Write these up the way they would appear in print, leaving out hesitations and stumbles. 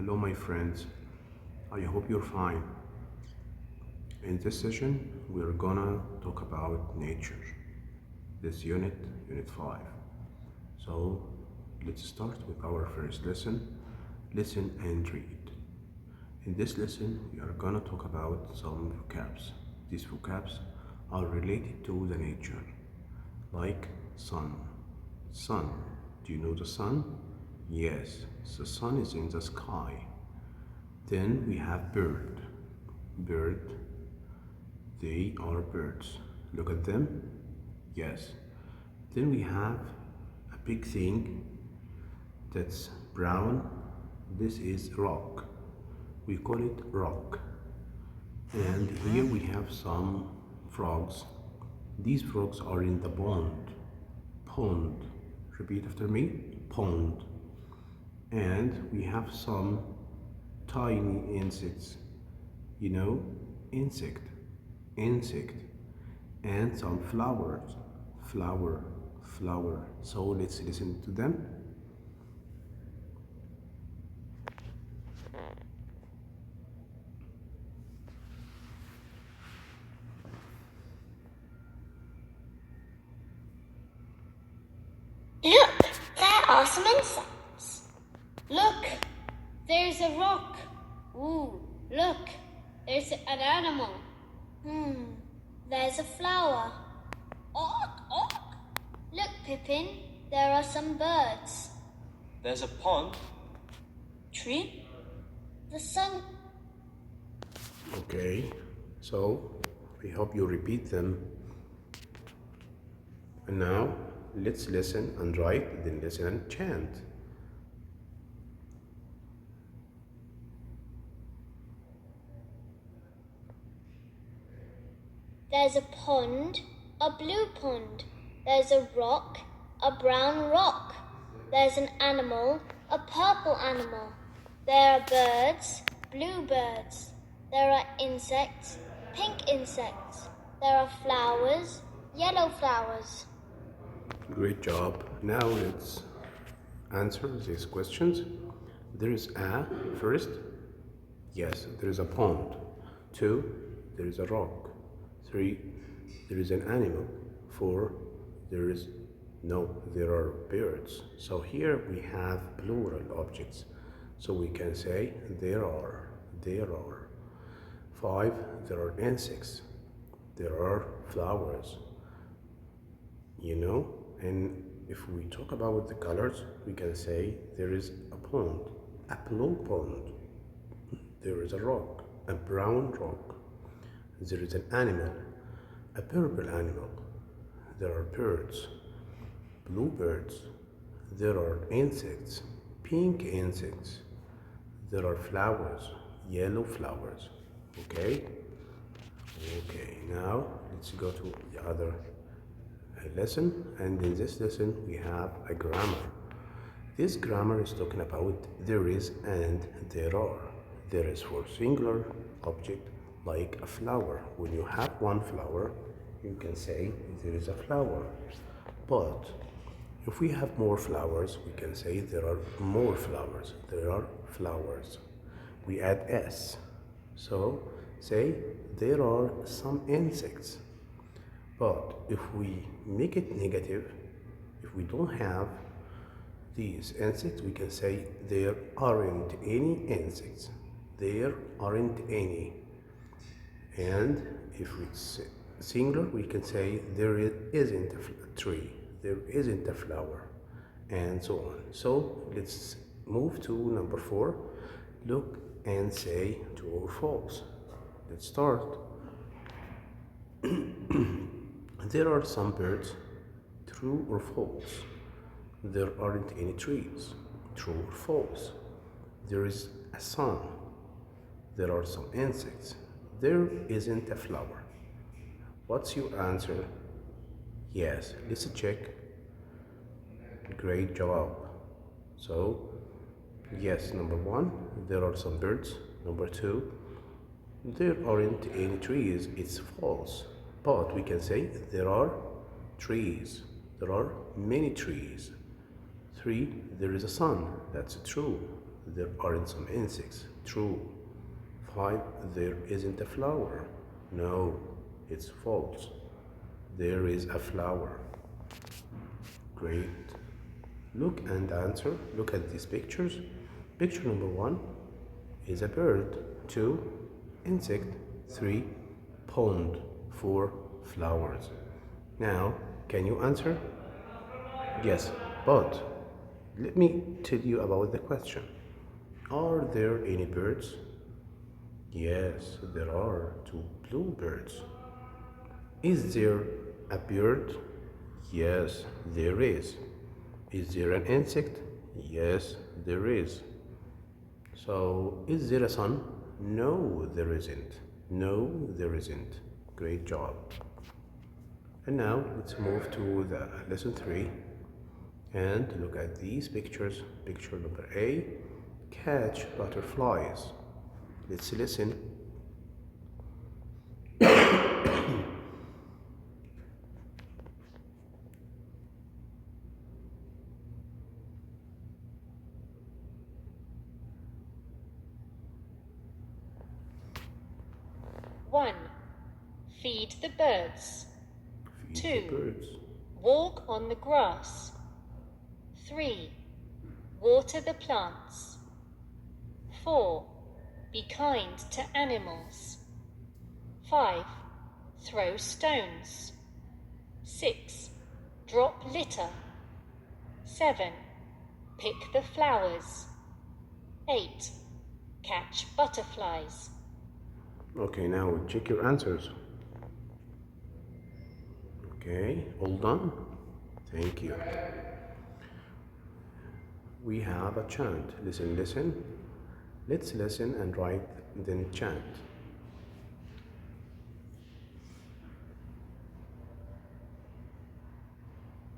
Hello my friends, I hope you're fine. In this session, we're gonna talk about nature. This unit 5. So let's start with our first lesson, listen and read. In this lesson, we are gonna talk about some vocabs. These vocabs are related to the nature, like sun. Sun, do you know the sun? Yes, the sun is in the sky. Then we have bird. Bird, they are birds. Look at them. Yes. Then we have a big thing that's brown. This is rock. We call it rock. And here we have some frogs. These frogs are in the pond. Pond. Repeat after me. Pond. And we have some tiny insects, insect, and some flowers, flower. So let's listen to them. Look, there are some insects. Look, there's a rock. Ooh, look, there's an animal. There's a flower. Look, Pippin, there are some birds. There's a pond. Tree. The sun. Okay, so we hope you repeat them. And now let's listen and write, then listen and chant. There's a pond, a blue pond. There's a rock, a brown rock. There's an animal, a purple animal. There are birds, blue birds. There are insects, pink insects. There are flowers, yellow flowers. Great job. Now let's answer these questions. There is a first. Yes, there is a pond. 2, there is a rock. 3, there is an animal. 4, there are birds. So here we have plural objects. So we can say there are. 5, there are insects. There are flowers. And if we talk about the colors, we can say there is a pond, a blue pond. There is a rock, a brown rock. There is an animal, a purple animal. There are birds, blue birds. There are insects, pink insects. There are flowers, yellow flowers. Okay, now let's go to the other lesson. And in this lesson we have a grammar. This grammar is talking about there is and there are. There is for singular object, like a flower. When you have one flower, you can say there is a flower. But if we have more flowers, we can say there are more flowers. There are flowers. We add s. So say there are some insects. But if we make it negative, if we don't have these insects, we can say there aren't any insects. There aren't any. And if it's singular, we can say there isn't a tree. There isn't a flower, and so on. So let's move to number 4. Look and say true or false. Let's start. There are some birds. True or false? There aren't any trees. True or false? There is a sun. There are some insects. There isn't a flower. What's your answer? Yes, let's check. Great job. So, yes, number 1, there are some birds. Number 2, there aren't any trees. It's false. But we can say there are trees. There are many trees. 3, there is a sun. That's true. there aren't some insects. True. 5. There isn't a flower. No, it's false. There is a flower. Great. Look and answer. Look at these pictures. Picture number 1 is a bird. 2, insect. 3, pond. 4, flowers. Now, can you answer? Yes, but let me tell you about the question. Are there any birds? Yes, there are 2 blue birds. Is there a bird? Yes, there is. Is there an insect? Yes, there is. So, is there a sun? No, there isn't. No, there isn't. Great job. And now let's move to the lesson 3 and look at these pictures. Picture number A, catch butterflies. Let's listen. One, feed the birds. Feed 2, the birds. walk on the grass. 3, water the plants. 4, be kind to animals. 5, throw stones. 6, drop litter. 7, pick the flowers. 8, catch butterflies. Okay, now check your answers. Okay, all done? Thank you. We have a chant. Listen, listen. Let's listen and write, then chant.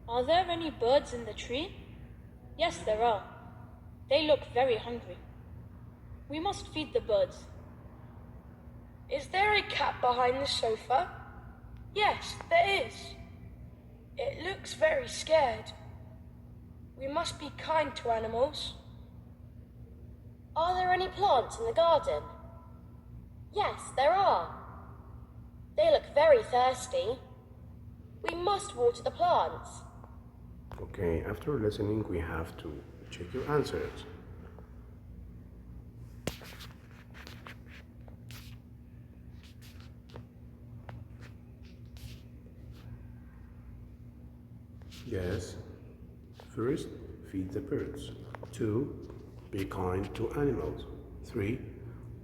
Are there any birds in the tree? Yes, there are. They look very hungry. We must feed the birds. Is there a cat behind the sofa? Yes, there is. It looks very scared. We must be kind to animals. Are there any plants in the garden? Yes, there are. They look very thirsty. We must water the plants. Okay, after listening, we have to check your answers. Yes. First, feed the birds. 2, be kind to animals. 3,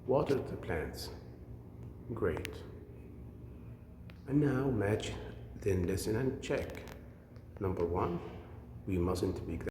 water the plants. Great. And now match, then listen and check. Number 1, we mustn't pick